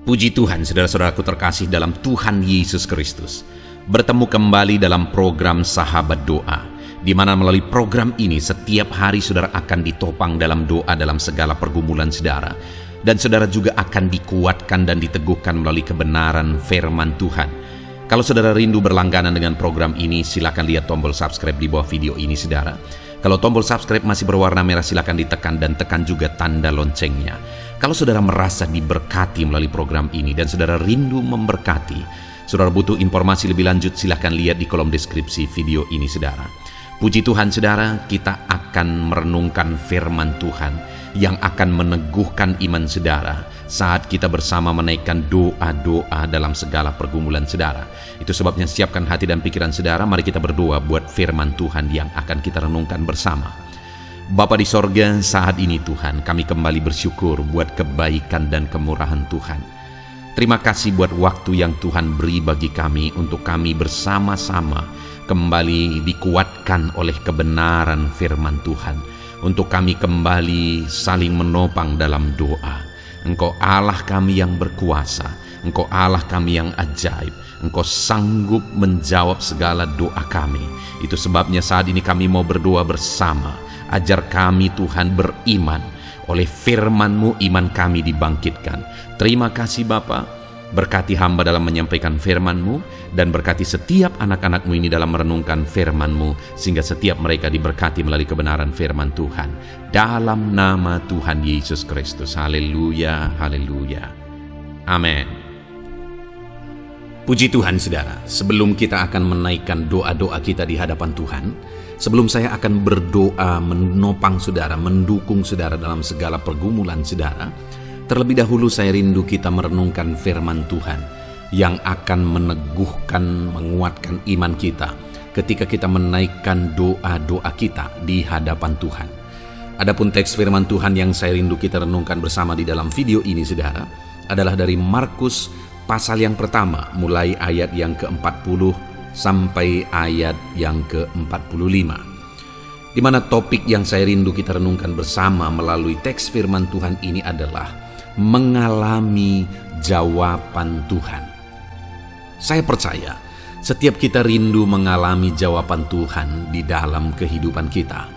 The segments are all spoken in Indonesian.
Puji Tuhan, saudara-saudaraku terkasih dalam Tuhan Yesus Kristus. Bertemu kembali dalam program Sahabat Doa, di mana melalui program ini setiap hari saudara akan ditopang dalam doa dalam segala pergumulan saudara. Dan saudara juga akan dikuatkan dan diteguhkan melalui kebenaran firman Tuhan. Kalau saudara rindu berlangganan dengan program ini, silakan lihat tombol subscribe di bawah video ini saudara. Kalau tombol subscribe masih berwarna merah, silakan ditekan dan tekan juga tanda loncengnya. Kalau saudara merasa diberkati melalui program ini dan saudara rindu memberkati, saudara butuh informasi lebih lanjut, silakan lihat di kolom deskripsi video ini saudara. Puji Tuhan saudara, kita akan merenungkan firman Tuhan yang akan meneguhkan iman saudara saat kita bersama menaikkan doa-doa dalam segala pergumulan saudara. Itu sebabnya siapkan hati dan pikiran saudara, mari kita berdoa buat firman Tuhan yang akan kita renungkan bersama. Bapa di sorga, saat ini Tuhan, kami kembali bersyukur buat kebaikan dan kemurahan Tuhan. Terima kasih buat waktu yang Tuhan beri bagi kami untuk kami bersama-sama kembali dikuatkan oleh kebenaran firman Tuhan. Untuk kami kembali saling menopang dalam doa. Engkau Allah kami yang berkuasa, Engkau Allah kami yang ajaib, Engkau sanggup menjawab segala doa kami. Itu sebabnya saat ini kami mau berdoa bersama. Ajar kami Tuhan beriman. Oleh firman-Mu iman kami dibangkitkan. Terima kasih Bapa. Berkati hamba dalam menyampaikan firman-Mu, dan berkati setiap anak-anak-Mu ini dalam merenungkan firman-Mu, sehingga setiap mereka diberkati melalui kebenaran firman Tuhan. Dalam nama Tuhan Yesus Kristus. Haleluya, haleluya. Amin. Puji Tuhan saudara, sebelum kita akan menaikkan doa-doa kita di hadapan Tuhan, sebelum saya akan berdoa menopang saudara, mendukung saudara dalam segala pergumulan saudara, terlebih dahulu saya rindu kita merenungkan firman Tuhan yang akan meneguhkan, menguatkan iman kita ketika kita menaikkan doa-doa kita di hadapan Tuhan. Adapun teks firman Tuhan yang saya rindu kita renungkan bersama di dalam video ini saudara, adalah dari Markus pasal yang pertama, mulai ayat yang ke-40 sampai ayat yang ke-45. Di mana topik yang saya rindu kita renungkan bersama melalui teks firman Tuhan ini adalah mengalami jawaban Tuhan. Saya percaya setiap kita rindu mengalami jawaban Tuhan di dalam kehidupan kita.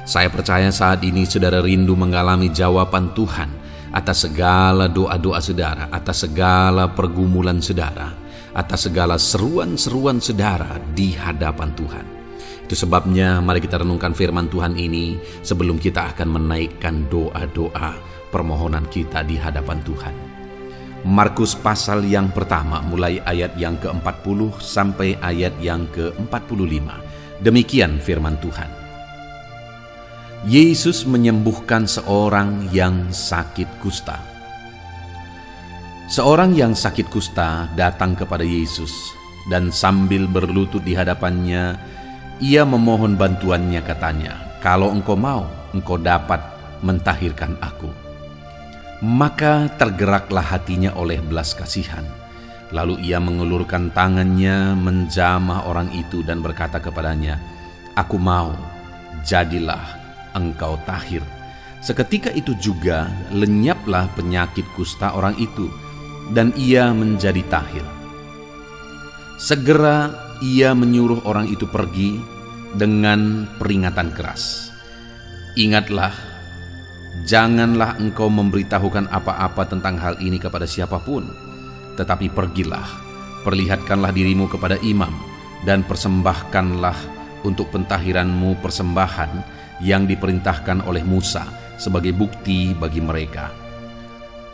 Saya percaya saat ini saudara rindu mengalami jawaban Tuhan atas segala doa-doa saudara, atas segala pergumulan saudara, atas segala seruan-seruan saudara di hadapan Tuhan. Itu sebabnya mari kita renungkan firman Tuhan ini sebelum kita akan menaikkan doa-doa permohonan kita di hadapan Tuhan. Markus pasal yang pertama, mulai ayat yang ke-40 sampai ayat yang ke-45. Demikian firman Tuhan. Yesus menyembuhkan seorang yang sakit kusta. Seorang yang sakit kusta datang kepada Yesus, dan sambil berlutut di hadapannya, ia memohon bantuannya, katanya, "Kalau engkau mau, engkau dapat mentahirkan aku." Maka tergeraklah hatinya oleh belas kasihan. Lalu ia mengulurkan tangannya menjamah orang itu dan berkata kepadanya, "Aku mau, jadilah engkau tahir." Seketika itu juga lenyaplah penyakit kusta orang itu, dan ia menjadi tahir. Segera ia menyuruh orang itu pergi dengan peringatan keras. "Ingatlah, janganlah engkau memberitahukan apa-apa tentang hal ini kepada siapapun, tetapi pergilah, perlihatkanlah dirimu kepada imam, dan persembahkanlah untuk pentahiranmu persembahan yang diperintahkan oleh Musa sebagai bukti bagi mereka."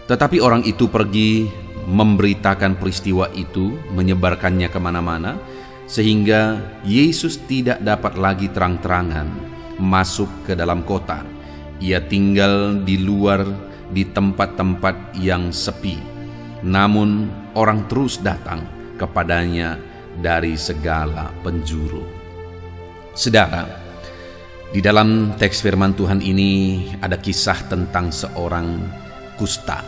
Tetapi orang itu pergi memberitakan peristiwa itu, menyebarkannya kemana-mana, sehingga Yesus tidak dapat lagi terang-terangan masuk ke dalam kota. Ia tinggal di luar di tempat-tempat yang sepi. Namun orang terus datang kepadanya dari segala penjuru. Saudara, di dalam teks firman Tuhan ini ada kisah tentang seorang kusta.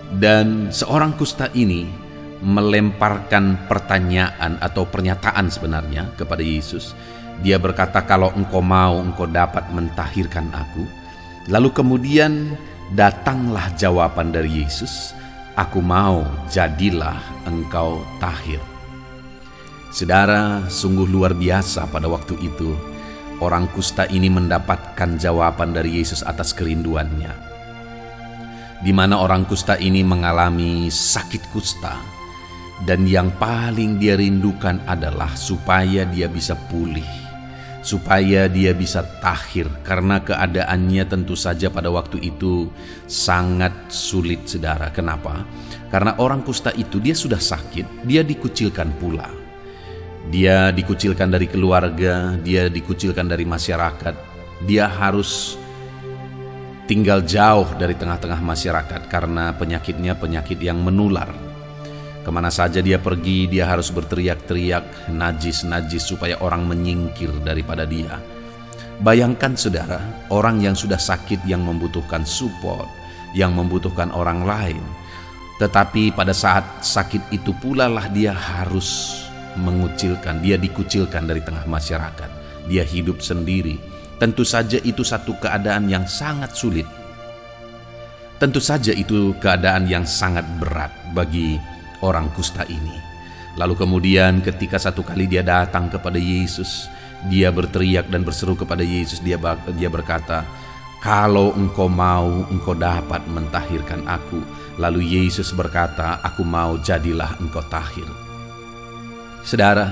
Dan seorang kusta ini melemparkan pertanyaan atau pernyataan sebenarnya kepada Yesus. Dia berkata, "Kalau engkau mau, engkau dapat mentahirkan aku." Lalu kemudian datanglah jawaban dari Yesus "Aku mau, jadilah engkau tahir." Saudara, sungguh luar biasa pada waktu itu orang kusta ini mendapatkan jawaban dari Yesus atas kerinduannya, di mana orang kusta ini mengalami sakit kusta, dan yang paling dia rindukan adalah supaya dia bisa pulih, supaya dia bisa tahir, karena keadaannya tentu saja pada waktu itu sangat sulit, saudara. Kenapa? Karena orang kusta itu dia sudah sakit, dia dikucilkan pula. Dia dikucilkan dari keluarga, dia dikucilkan dari masyarakat. Dia harus tinggal jauh dari tengah-tengah masyarakat karena penyakitnya penyakit yang menular. Kemana saja dia pergi, dia harus berteriak-teriak, najis-najis, supaya orang menyingkir daripada dia. Bayangkan saudara, orang yang sudah sakit, yang membutuhkan support, yang membutuhkan orang lain. Tetapi pada saat sakit itu pula lah dia harus mengucilkan, dia dikucilkan dari tengah masyarakat. Dia hidup sendiri. Tentu saja itu satu keadaan yang sangat sulit. Tentu saja itu keadaan yang sangat berat bagi orang kusta ini. Lalu kemudian ketika satu kali dia datang kepada Yesus, dia berteriak dan berseru kepada Yesus. Dia berkata, "Kalau engkau mau, engkau dapat mentahirkan aku." Lalu Yesus berkata, "Aku mau, jadilah engkau tahir." Saudara,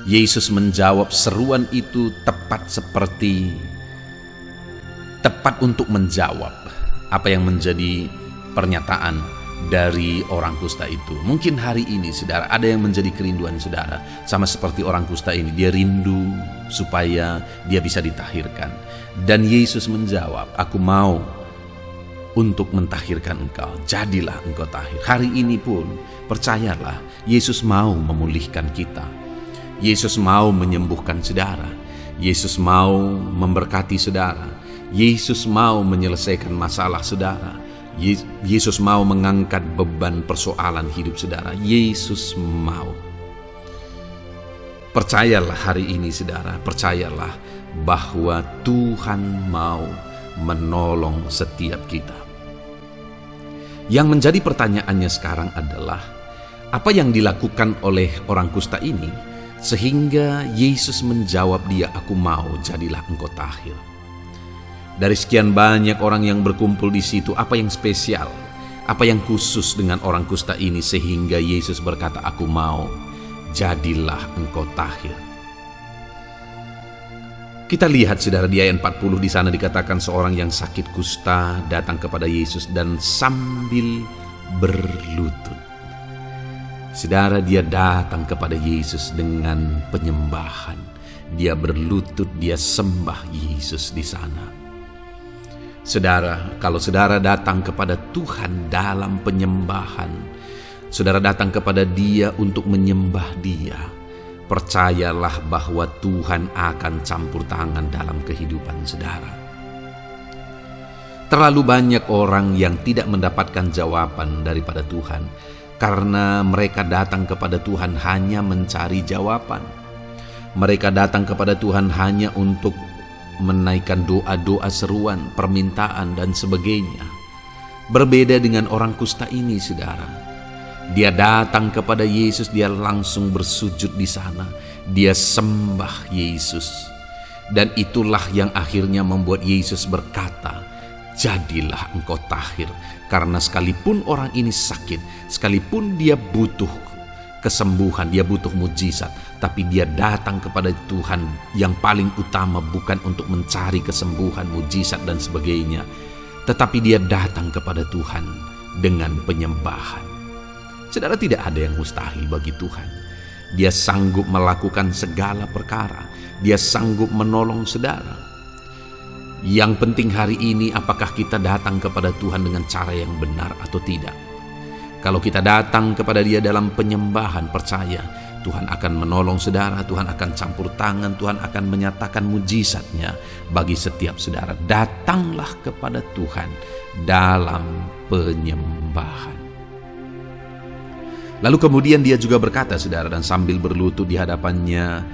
Yesus menjawab seruan itu tepat untuk menjawab apa yang menjadi pernyataan dari orang kusta itu. Mungkin hari ini saudara ada yang menjadi kerinduan saudara, sama seperti orang kusta ini. Dia rindu supaya dia bisa ditahirkan. Dan Yesus menjawab, "Aku mau untuk mentahirkan engkau, jadilah engkau tahir." Hari ini pun percayalah, Yesus mau memulihkan kita. Yesus mau menyembuhkan saudara. Yesus mau memberkati saudara. Yesus mau menyelesaikan masalah saudara. Yesus mau mengangkat beban persoalan hidup saudara. Yesus mau. Percayalah hari ini saudara, percayalah bahwa Tuhan mau menolong setiap kita. Yang menjadi pertanyaannya sekarang adalah, apa yang dilakukan oleh orang kusta ini sehingga Yesus menjawab dia, "Aku mau, jadilah engkau tahir." Dari sekian banyak orang yang berkumpul di situ, apa yang spesial, apa yang khusus dengan orang kusta ini sehingga Yesus berkata, "Aku mau, jadilah engkau tahir"? Kita lihat saudara di ayat 40 di sana dikatakan seorang yang sakit kusta datang kepada Yesus dan sambil berlutut. Saudara, dia datang kepada Yesus dengan penyembahan. Dia berlutut, dia sembah Yesus di sana. Saudara, kalau saudara datang kepada Tuhan dalam penyembahan, saudara datang kepada Dia untuk menyembah Dia, percayalah bahwa Tuhan akan campur tangan dalam kehidupan saudara. Terlalu banyak orang yang tidak mendapatkan jawaban daripada Tuhan karena mereka datang kepada Tuhan hanya mencari jawaban. Mereka datang kepada Tuhan hanya untuk menaikkan doa-doa seruan, permintaan, dan sebagainya. Berbeda dengan orang kusta ini, saudara. Dia datang kepada Yesus, dia langsung bersujud di sana. Dia sembah Yesus. Dan itulah yang akhirnya membuat Yesus berkata, "Jadilah engkau tahir." Karena sekalipun orang ini sakit, sekalipun dia butuh kesembuhan, dia butuh mujizat, tapi dia datang kepada Tuhan yang paling utama bukan untuk mencari kesembuhan, mujizat, dan sebagainya, tetapi dia datang kepada Tuhan dengan penyembahan. Saudara, tidak ada yang mustahil bagi Tuhan. Dia sanggup melakukan segala perkara. Dia sanggup menolong saudara. Yang penting hari ini, apakah kita datang kepada Tuhan dengan cara yang benar atau tidak? Kalau kita datang kepada Dia dalam penyembahan, percaya Tuhan akan menolong saudara, Tuhan akan campur tangan, Tuhan akan menyatakan mujizatnya bagi setiap saudara. Datanglah kepada Tuhan dalam penyembahan. Lalu kemudian dia juga berkata, saudara, dan sambil berlutut di hadapannya,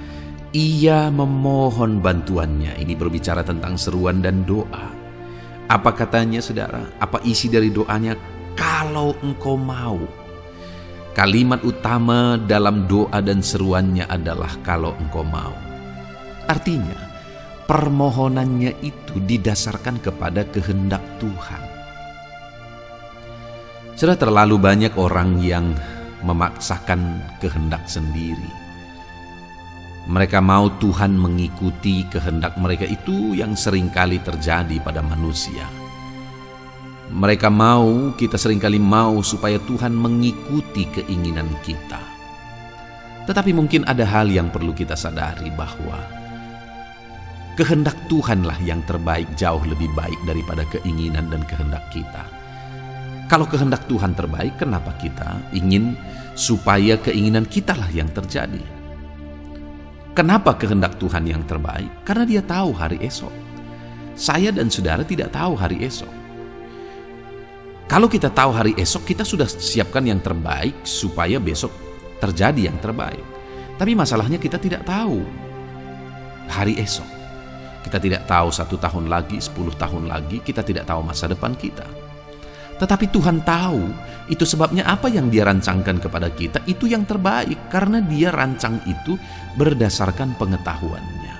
ia memohon bantuannya. Ini berbicara tentang seruan dan doa. Apa katanya, saudara? Apa isi dari doanya? kalau engkau mau. Kalimat utama dalam doa dan seruannya adalah kalau engkau mau. Artinya, permohonannya itu didasarkan kepada kehendak Tuhan. Sudah terlalu banyak orang yang memaksakan kehendak sendiri. Mereka mau Tuhan mengikuti kehendak mereka, itu yang seringkali terjadi pada manusia. Mereka mau, kita seringkali mau supaya Tuhan mengikuti keinginan kita. Tetapi mungkin ada hal yang perlu kita sadari, bahwa kehendak Tuhanlah yang terbaik, jauh lebih baik daripada keinginan dan kehendak kita. Kalau kehendak Tuhan terbaik, kenapa kita ingin supaya keinginan kitalah yang terjadi? Kenapa kehendak Tuhan yang terbaik? Karena Dia tahu hari esok. Saya dan saudara tidak tahu hari esok. Kalau kita tahu hari esok, kita sudah siapkan yang terbaik supaya besok terjadi yang terbaik. Tapi masalahnya kita tidak tahu hari esok. Kita tidak tahu 1 tahun lagi, 10 tahun lagi, kita tidak tahu masa depan kita. Tetapi Tuhan tahu, itu sebabnya apa yang Dia rancangkan kepada kita itu yang terbaik, karena Dia rancang itu berdasarkan pengetahuannya.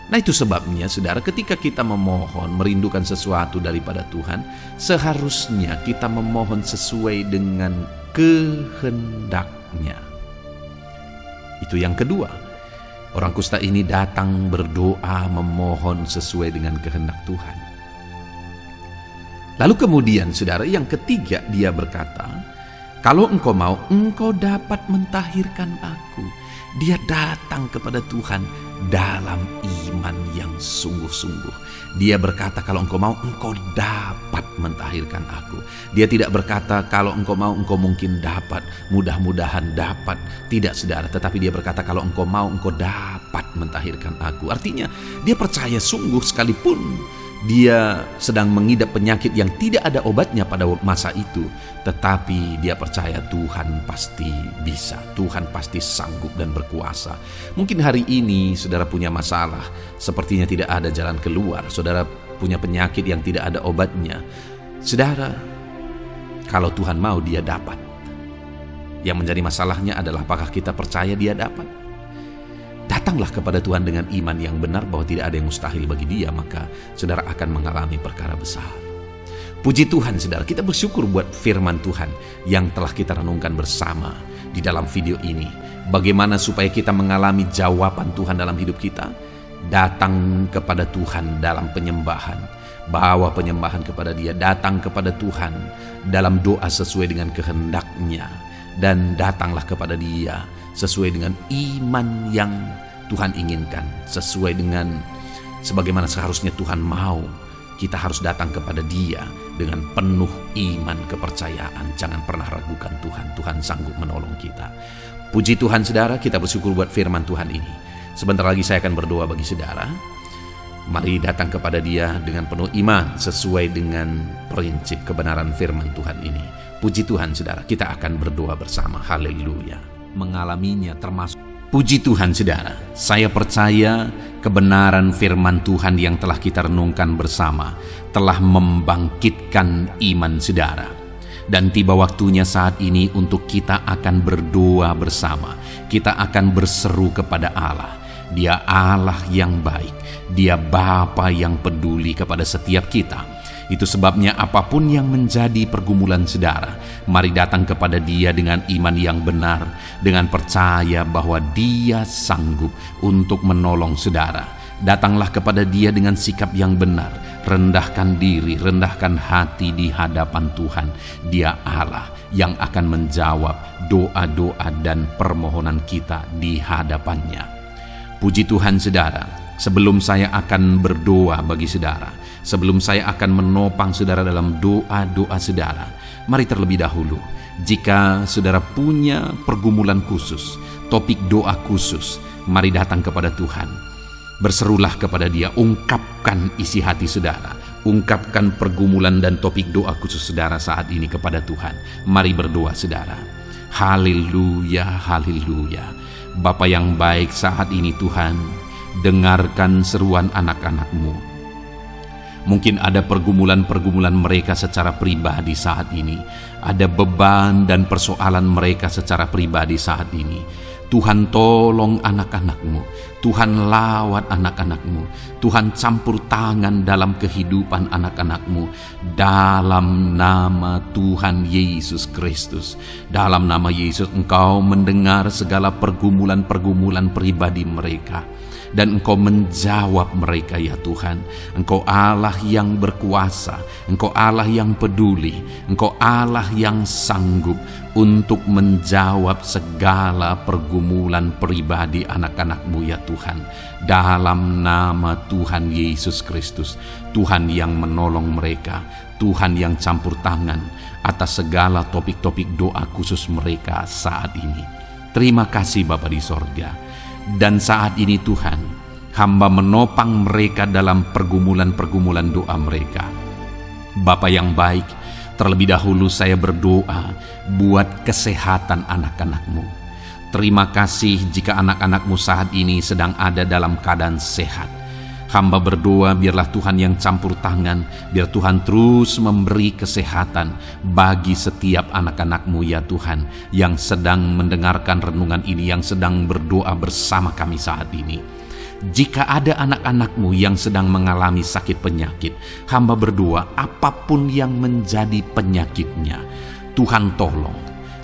Nah, itu sebabnya saudara, ketika kita memohon, merindukan sesuatu daripada Tuhan, seharusnya kita memohon sesuai dengan kehendaknya. Itu yang kedua. Orang kusta ini datang berdoa memohon sesuai dengan kehendak Tuhan. Lalu kemudian saudara, yang ketiga dia berkata, kalau engkau mau, engkau dapat mentahirkan aku. Dia datang kepada Tuhan dalam iman yang sungguh-sungguh. Dia berkata, kalau engkau mau, engkau dapat mentahirkan aku. Dia tidak berkata, kalau engkau mau, engkau mungkin dapat, mudah-mudahan dapat. Tidak saudara, tetapi dia berkata, kalau engkau mau, engkau dapat mentahirkan aku. Artinya, dia percaya sungguh sekalipun dia sedang mengidap penyakit yang tidak ada obatnya pada masa itu, tetapi dia percaya Tuhan pasti bisa, Tuhan pasti sanggup dan berkuasa. Mungkin hari ini saudara punya masalah, sepertinya tidak ada jalan keluar. Saudara punya penyakit yang tidak ada obatnya. Saudara, kalau Tuhan mau, Dia dapat. Yang menjadi masalahnya adalah apakah kita percaya Dia dapat. Datanglah kepada Tuhan dengan iman yang benar bahwa tidak ada yang mustahil bagi Dia, maka saudara akan mengalami perkara besar. Puji Tuhan saudara, kita bersyukur buat firman Tuhan yang telah kita renungkan bersama di dalam video ini. Bagaimana supaya kita mengalami jawaban Tuhan dalam hidup kita? Datang kepada Tuhan dalam penyembahan, bawa penyembahan kepada Dia, datang kepada Tuhan dalam doa sesuai dengan kehendak-Nya, dan datanglah kepada Dia sesuai dengan iman yang Tuhan inginkan, sesuai dengan sebagaimana seharusnya Tuhan mau. Kita harus datang kepada Dia dengan penuh iman, kepercayaan. Jangan pernah ragukan Tuhan. Tuhan sanggup menolong kita. Puji Tuhan saudara, kita bersyukur buat firman Tuhan ini. Sebentar lagi saya akan berdoa bagi saudara. Mari datang kepada Dia dengan penuh iman sesuai dengan prinsip kebenaran firman Tuhan ini. Puji Tuhan saudara, kita akan berdoa bersama. Haleluya. Mengalaminya termasuk. Puji Tuhan saudara, saya percaya kebenaran firman Tuhan yang telah kita renungkan bersama telah membangkitkan iman saudara. Dan tiba waktunya saat ini untuk kita akan berdoa bersama. Kita akan berseru kepada Allah. Dia Allah yang baik. Dia Bapa yang peduli kepada setiap kita. Itu sebabnya apapun yang menjadi pergumulan saudara, mari datang kepada Dia dengan iman yang benar, dengan percaya bahwa Dia sanggup untuk menolong saudara. Datanglah kepada Dia dengan sikap yang benar, rendahkan diri, rendahkan hati di hadapan Tuhan. Dia Allah yang akan menjawab doa-doa dan permohonan kita di hadapannya. Puji Tuhan saudara, sebelum saya akan berdoa bagi saudara, sebelum saya akan menopang saudara dalam doa-doa saudara, mari terlebih dahulu, jika saudara punya pergumulan khusus, topik doa khusus, mari datang kepada Tuhan. Berserulah kepada Dia, ungkapkan isi hati saudara, ungkapkan pergumulan dan topik doa khusus saudara saat ini kepada Tuhan. Mari berdoa saudara. Haleluya, haleluya. Bapa yang baik, saat ini Tuhan, dengarkan seruan anak-anak-Mu. Mungkin ada pergumulan-pergumulan mereka secara pribadi saat ini. Ada beban dan persoalan mereka secara pribadi saat ini. Tuhan tolong anak-anak-Mu, Tuhan lawat anak-anak-Mu, Tuhan campur tangan dalam kehidupan anak-anak-Mu, dalam nama Tuhan Yesus Kristus. Dalam nama Yesus, Engkau mendengar segala pergumulan-pergumulan pribadi mereka, dan Engkau menjawab mereka ya Tuhan. Engkau Allah yang berkuasa, Engkau Allah yang peduli, Engkau Allah yang sanggup untuk menjawab segala pergumulan pribadi anak-anak-Mu ya Tuhan. Dalam nama Tuhan Yesus Kristus, Tuhan yang menolong mereka, Tuhan yang campur tangan atas segala topik-topik doa khusus mereka saat ini. Terima kasih Bapa di sorga. Dan saat ini Tuhan, hamba menopang mereka dalam pergumulan-pergumulan doa mereka. Bapa yang baik, terlebih dahulu saya berdoa buat kesehatan anak-anak-Mu. Terima kasih jika anak-anak-Mu saat ini sedang ada dalam keadaan sehat. Hamba berdoa biarlah Tuhan yang campur tangan, biar Tuhan terus memberi kesehatan bagi setiap anak-anak-Mu ya Tuhan, yang sedang mendengarkan renungan ini, yang sedang berdoa bersama kami saat ini. Jika ada anak-anak-Mu yang sedang mengalami sakit penyakit, hamba berdoa apapun yang menjadi penyakitnya, Tuhan tolong.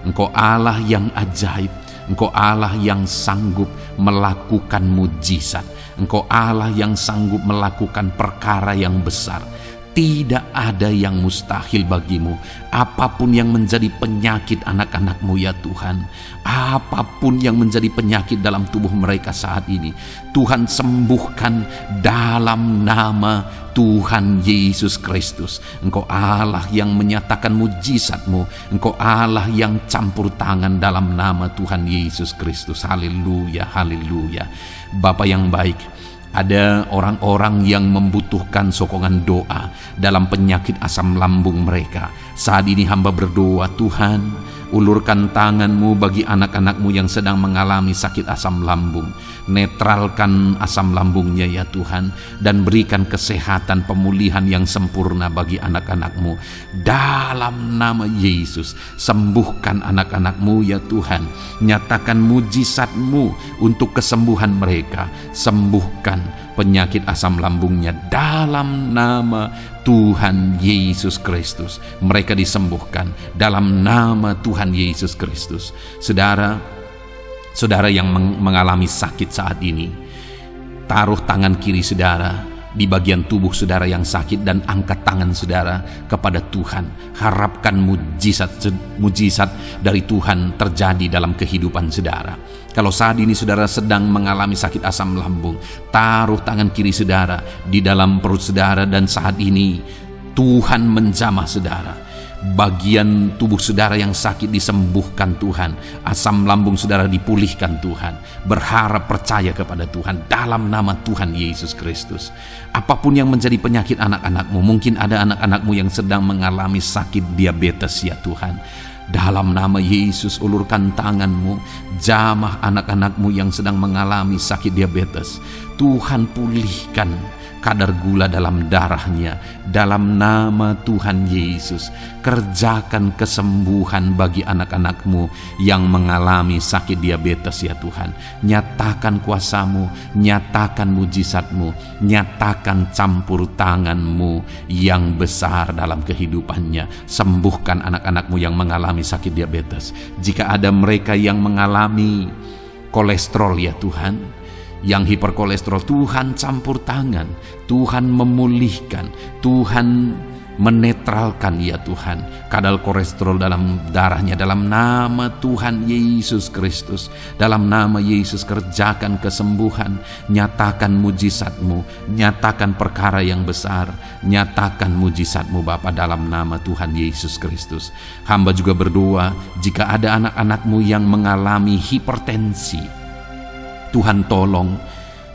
Engkau Allah yang ajaib, Engkau Allah yang sanggup melakukan mujizat, Engkau Allah yang sanggup melakukan perkara yang besar. Tidak ada yang mustahil bagimu. Apapun yang menjadi penyakit anak-anak-Mu ya Tuhan, apapun yang menjadi penyakit dalam tubuh mereka saat ini, Tuhan sembuhkan dalam nama Tuhan Yesus Kristus. Engkau Allah yang menyatakan mujizat-Mu, Engkau Allah yang campur tangan dalam nama Tuhan Yesus Kristus. Haleluya, haleluya. Bapa yang baik, ada orang-orang yang membutuhkan sokongan doa dalam penyakit asam lambung mereka. Saat ini hamba berdoa, Tuhan, ulurkan tangan-Mu bagi anak-anak-Mu yang sedang mengalami sakit asam lambung. Netralkan asam lambungnya ya Tuhan, dan berikan kesehatan pemulihan yang sempurna bagi anak-anak-Mu. Dalam nama Yesus, sembuhkan anak-anak-Mu ya Tuhan. Nyatakan mujizat-Mu untuk kesembuhan mereka. Sembuhkan penyakit asam lambungnya dalam nama Tuhan Yesus Kristus. Mereka disembuhkan dalam nama Tuhan Yesus Kristus. Saudara yang mengalami sakit saat ini, taruh tangan kiri saudara di bagian tubuh saudara yang sakit dan angkat tangan saudara kepada Tuhan. Harapkan mujizat dari Tuhan terjadi dalam kehidupan saudara. Kalau saat ini saudara sedang mengalami sakit asam lambung, taruh tangan kiri saudara di dalam perut saudara, dan saat ini Tuhan menjamah saudara. Bagian tubuh saudara yang sakit disembuhkan Tuhan. Asam lambung saudara dipulihkan Tuhan. Berharap, percaya kepada Tuhan dalam nama Tuhan Yesus Kristus. Apapun yang menjadi penyakit anak-anak-Mu, mungkin ada anak-anak-Mu yang sedang mengalami sakit diabetes ya Tuhan. Dalam nama Yesus, ulurkan tangan-Mu, jamah anak-anak-Mu yang sedang mengalami sakit diabetes. Tuhan pulihkan kadar gula dalam darahnya. Dalam nama Tuhan Yesus, kerjakan kesembuhan bagi anak-anak-Mu yang mengalami sakit diabetes ya Tuhan. Nyatakan kuasa-Mu, nyatakan mujizat-Mu, nyatakan campur tangan-Mu yang besar dalam kehidupannya. Sembuhkan anak-anak-Mu yang mengalami sakit diabetes. Jika ada mereka yang mengalami kolesterol ya Tuhan, yang hiperkolesterol, Tuhan campur tangan, Tuhan memulihkan, Tuhan menetralkan ya Tuhan kadar kolesterol dalam darahnya. Dalam nama Tuhan Yesus Kristus, dalam nama Yesus, kerjakan kesembuhan, nyatakan mujizat-Mu, nyatakan perkara yang besar, nyatakan mujizat-Mu Bapa, dalam nama Tuhan Yesus Kristus. Hamba juga berdoa jika ada anak-anak-Mu yang mengalami hipertensi, Tuhan tolong,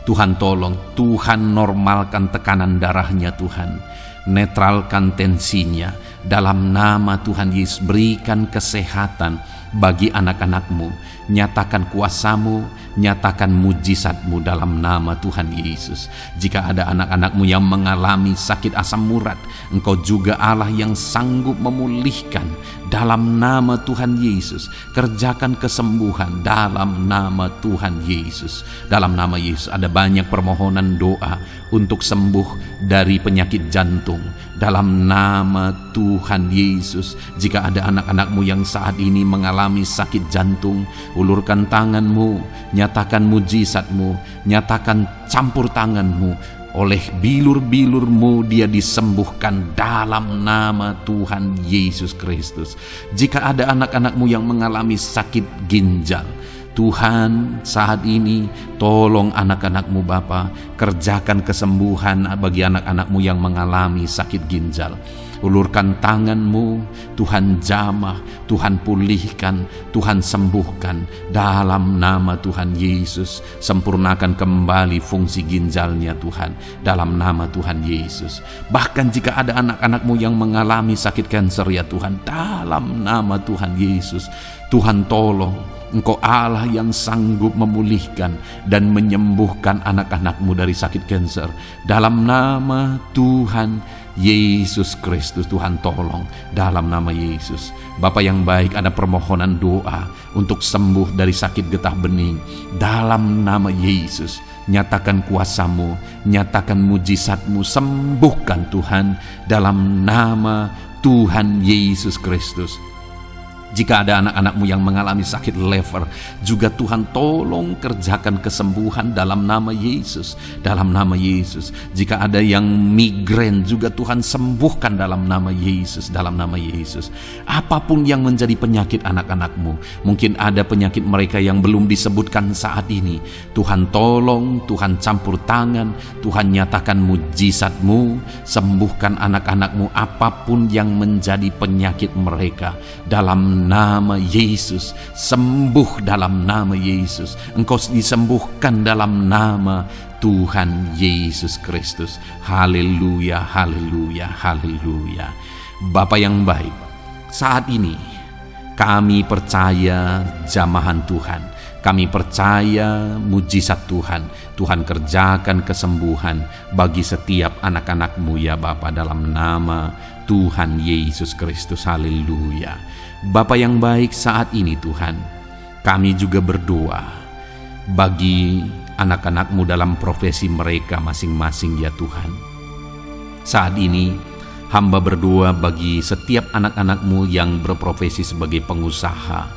Tuhan tolong, Tuhan normalkan tekanan darahnya Tuhan, netralkan tensinya, dalam nama Tuhan Yesus. Berikan kesehatan bagi anak-anak-Mu, nyatakan kuasa-Mu, nyatakan mujizat-Mu dalam nama Tuhan Yesus. Jika ada anak-anak-Mu yang mengalami sakit asam urat, Engkau juga Allah yang sanggup memulihkan dalam nama Tuhan Yesus. Kerjakan kesembuhan dalam nama Tuhan Yesus. Dalam nama Yesus ada banyak permohonan doa untuk sembuh dari penyakit jantung. Dalam nama Tuhan Yesus, jika ada anak-anak-Mu yang saat ini mengalami sakit jantung, ulurkan tangan-Mu, nyatakan mujizat-Mu, nyatakan campur tangan-Mu. Oleh bilur-bilur-Mu dia disembuhkan dalam nama Tuhan Yesus Kristus. Jika ada anak-anak-Mu yang mengalami sakit ginjal, Tuhan saat ini tolong anak-anak-Mu Bapa, kerjakan kesembuhan bagi anak-anak-Mu yang mengalami sakit ginjal. Ulurkan tangan-Mu, Tuhan jamah, Tuhan pulihkan, Tuhan sembuhkan dalam nama Tuhan Yesus. Sempurnakan kembali fungsi ginjalnya Tuhan dalam nama Tuhan Yesus. Bahkan jika ada anak-anak-Mu yang mengalami sakit kanker ya Tuhan, dalam nama Tuhan Yesus, Tuhan tolong. Engkau Allah yang sanggup memulihkan dan menyembuhkan anak-anak-Mu dari sakit kanker. Dalam nama Tuhan Yesus Kristus, Tuhan tolong dalam nama Yesus. Bapa yang baik, ada permohonan doa untuk sembuh dari sakit getah bening. Dalam nama Yesus, nyatakan kuasa-Mu, nyatakan mujizat-Mu, sembuhkan Tuhan dalam nama Tuhan Yesus Kristus. Jika ada anak-anak-Mu yang mengalami sakit lever, juga Tuhan tolong kerjakan kesembuhan dalam nama Yesus. Dalam nama Yesus. Jika ada yang migrain, juga Tuhan sembuhkan dalam nama Yesus. Dalam nama Yesus. Apapun yang menjadi penyakit anak-anak-Mu, mungkin ada penyakit mereka yang belum disebutkan saat ini, Tuhan tolong, Tuhan campur tangan, Tuhan nyatakan mujizat-Mu, sembuhkan anak-anak-Mu apapun yang menjadi penyakit mereka. Dalam nama Yesus, sembuh dalam nama Yesus. Engkau disembuhkan dalam nama Tuhan Yesus Kristus. Haleluya, haleluya, haleluya. Bapa yang baik, saat ini kami percaya jamahan Tuhan. Kami percaya mujizat Tuhan. Tuhan kerjakan kesembuhan bagi setiap anak-anak-Mu ya Bapa, dalam nama Tuhan Yesus Kristus. Haleluya. Bapa yang baik, saat ini Tuhan, kami juga berdoa bagi anak-anak-Mu dalam profesi mereka masing-masing ya Tuhan. Saat ini hamba berdoa bagi setiap anak-anak-Mu yang berprofesi sebagai pengusaha,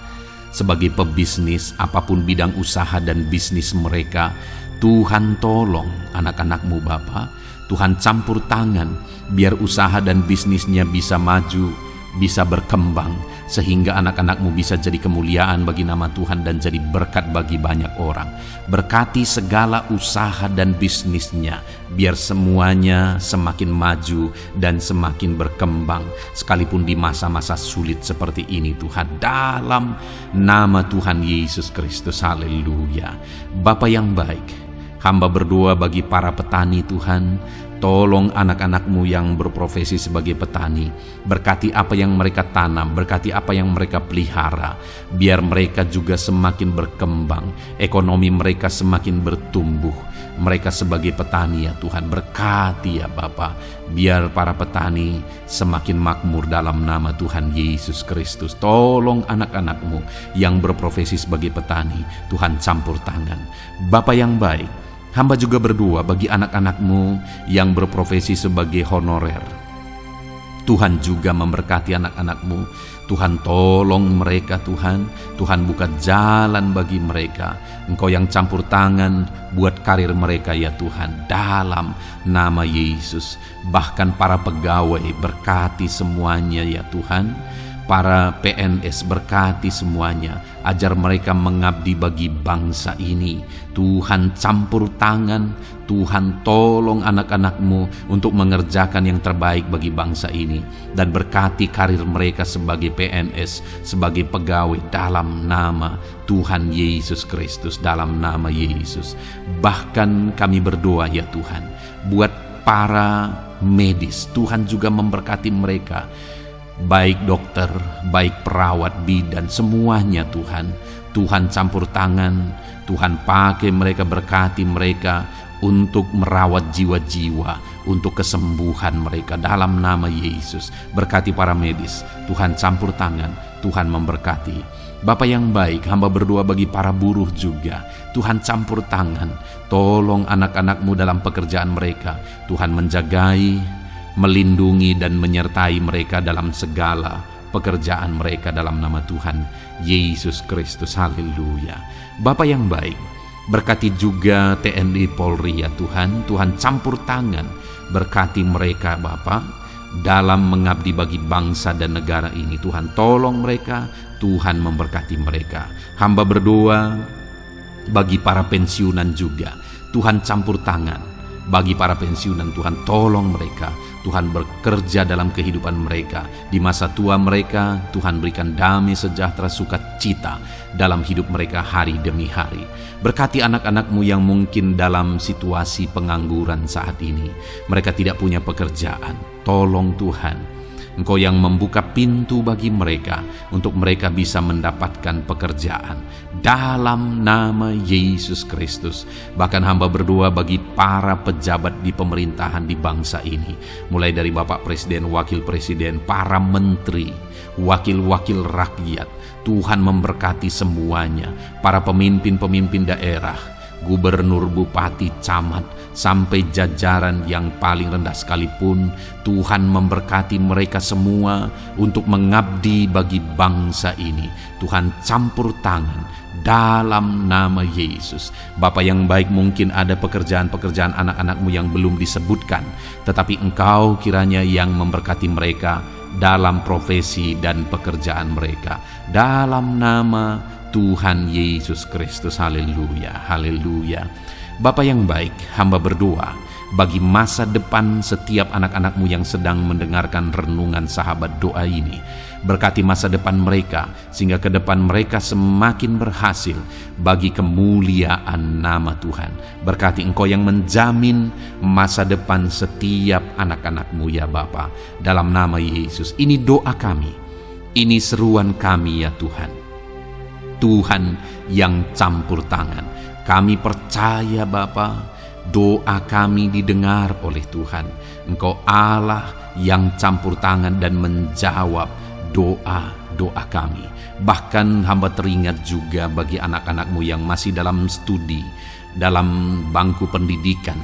sebagai pebisnis, apapun bidang usaha dan bisnis mereka. Tuhan tolong anak-anak-Mu Bapa, Tuhan campur tangan biar usaha dan bisnisnya bisa maju, bisa berkembang, sehingga anak-anak-Mu bisa jadi kemuliaan bagi nama Tuhan dan jadi berkat bagi banyak orang. Berkati segala usaha dan bisnisnya, biar semuanya semakin maju dan semakin berkembang, sekalipun di masa-masa sulit seperti ini Tuhan, dalam nama Tuhan Yesus Kristus. Haleluya. Bapa yang baik, hamba berdoa bagi para petani Tuhan. Tolong anak-anak-Mu yang berprofesi sebagai petani, berkati apa yang mereka tanam, berkati apa yang mereka pelihara, biar mereka juga semakin berkembang, ekonomi mereka semakin bertumbuh. Mereka sebagai petani ya Tuhan, berkati ya Bapa, biar para petani semakin makmur dalam nama Tuhan Yesus Kristus. Tolong anak-anak-Mu yang berprofesi sebagai petani, Tuhan campur tangan. Bapa yang baik, hamba juga berdoa bagi anak-anak-Mu yang berprofesi sebagai honorer. Tuhan juga memberkati anak-anak-Mu. Tuhan tolong mereka Tuhan. Tuhan buka jalan bagi mereka. Engkau yang campur tangan buat karir mereka ya Tuhan, dalam nama Yesus. Bahkan para pegawai, berkati semuanya ya Tuhan. Para PNS, berkati semuanya, ajar mereka mengabdi bagi bangsa ini. Tuhan campur tangan, Tuhan tolong anak-anak-Mu untuk mengerjakan yang terbaik bagi bangsa ini, dan berkati karir mereka sebagai PNS, sebagai pegawai, dalam nama Tuhan Yesus Kristus. Dalam nama Yesus. Bahkan kami berdoa ya Tuhan, buat para medis, Tuhan juga memberkati mereka. baik dokter, baik perawat, bidan, semuanya Tuhan. Tuhan campur tangan, Tuhan pakai mereka, berkati mereka untuk merawat jiwa-jiwa, untuk kesembuhan mereka dalam nama Yesus. Berkati para medis, Tuhan campur tangan, Tuhan memberkati. Bapa yang baik, hamba berdoa bagi para buruh juga. Tuhan campur tangan, tolong anak-anak-Mu dalam pekerjaan mereka. Tuhan menjagai, melindungi dan menyertai mereka dalam segala pekerjaan mereka dalam nama Tuhan Yesus Kristus. Haleluya. Bapa yang baik, berkati juga TNI Polri ya Tuhan. Tuhan campur tangan, berkati mereka Bapa dalam mengabdi bagi bangsa dan negara ini. Tuhan tolong mereka, Tuhan memberkati mereka. Hamba berdoa bagi para pensiunan juga. Tuhan campur tangan bagi para pensiunan. Tuhan tolong mereka, Tuhan bekerja dalam kehidupan mereka. Di masa tua mereka, Tuhan berikan damai sejahtera, sukacita dalam hidup mereka hari demi hari. Berkati anak-anak-Mu yang mungkin dalam situasi pengangguran saat ini. Mereka tidak punya pekerjaan. Tolong Tuhan, Engkau yang membuka pintu bagi mereka untuk mereka bisa mendapatkan pekerjaan dalam nama Yesus Kristus. Bahkan hamba berdoa bagi para pejabat di pemerintahan di bangsa ini, mulai dari Bapak Presiden, Wakil Presiden, para menteri, wakil-wakil rakyat. Tuhan memberkati semuanya, para pemimpin-pemimpin daerah, gubernur, bupati, camat, sampai jajaran yang paling rendah sekalipun. Tuhan memberkati mereka semua untuk mengabdi bagi bangsa ini. Tuhan campur tangan dalam nama Yesus. Bapa yang baik, mungkin ada pekerjaan-pekerjaan anak-anak-Mu yang belum disebutkan, tetapi Engkau kiranya yang memberkati mereka dalam profesi dan pekerjaan mereka. Dalam nama Tuhan Yesus Kristus. Haleluya, haleluya. Bapa yang baik, hamba berdoa bagi masa depan setiap anak-anak-Mu yang sedang mendengarkan renungan sahabat doa ini. Berkati masa depan mereka, sehingga ke depan mereka semakin berhasil bagi kemuliaan nama Tuhan. Berkati Engkau yang menjamin masa depan setiap anak-anak-Mu ya Bapa. Dalam nama Yesus, ini doa kami, ini seruan kami ya Tuhan. Tuhan yang campur tangan, kami percaya Bapa, doa kami didengar oleh Tuhan. Engkau Allah yang campur tangan dan menjawab doa-doa kami. Bahkan hamba teringat juga bagi anak-anak-Mu yang masih dalam studi, dalam bangku pendidikan.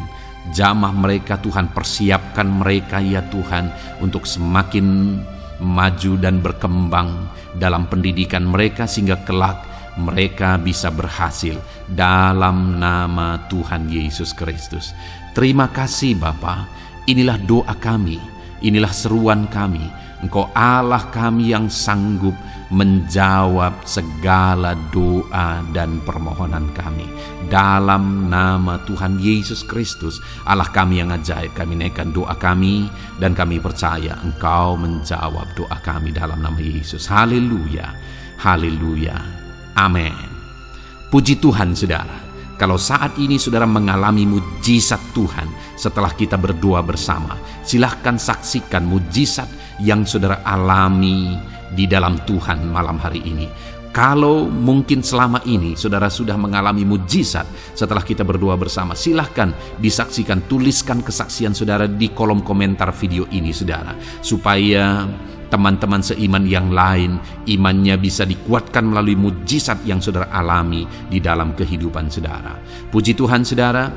Jamah mereka Tuhan, persiapkan mereka ya Tuhan untuk semakin maju dan berkembang dalam pendidikan mereka, sehingga kelak mereka bisa berhasil dalam nama Tuhan Yesus Kristus. Terima kasih Bapa. Inilah doa kami, inilah seruan kami. Engkau Allah kami yang sanggup menjawab segala doa dan permohonan kami. Dalam nama Tuhan Yesus Kristus, Allah kami yang ajaib, kami naikkan doa kami dan kami percaya Engkau menjawab doa kami dalam nama Yesus. Haleluya, haleluya. Amin. Puji Tuhan saudara, kalau saat ini saudara mengalami mujizat Tuhan setelah kita berdoa bersama, silahkan saksikan mujizat yang saudara alami di dalam Tuhan malam hari ini. Kalau mungkin selama ini saudara sudah mengalami mujizat setelah kita berdoa bersama, silahkan disaksikan, tuliskan kesaksian saudara di kolom komentar video ini saudara, supaya teman-teman seiman yang lain imannya bisa dikuatkan melalui mujizat yang saudara alami di dalam kehidupan saudara. Puji Tuhan saudara,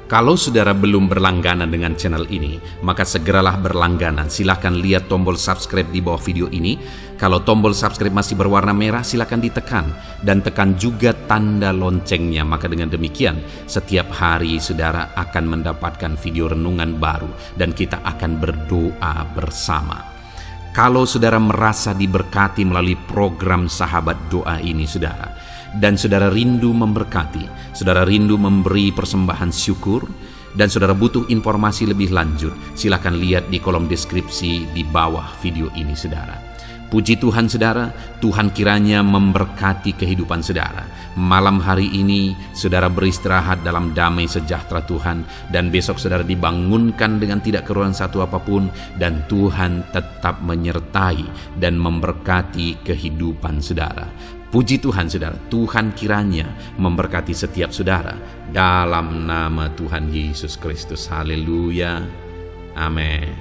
kalau saudara belum berlangganan dengan channel ini, maka segeralah berlangganan. Silahkan lihat tombol subscribe di bawah video ini. Kalau tombol subscribe masih berwarna merah, silahkan ditekan dan tekan juga tanda loncengnya. Maka dengan demikian setiap hari saudara akan mendapatkan video renungan baru dan kita akan berdoa bersama. Kalau saudara merasa diberkati melalui program sahabat doa ini saudara, dan saudara rindu memberkati, saudara rindu memberi persembahan syukur, dan saudara butuh informasi lebih lanjut, silakan lihat di kolom deskripsi di bawah video ini saudara. Puji Tuhan saudara, Tuhan kiranya memberkati kehidupan saudara. Malam hari ini saudara beristirahat dalam damai sejahtera Tuhan, dan besok saudara dibangunkan dengan tidak kekurangan satu apapun, dan Tuhan tetap menyertai dan memberkati kehidupan saudara. Puji Tuhan saudara, Tuhan kiranya memberkati setiap saudara dalam nama Tuhan Yesus Kristus. Haleluya. Amin.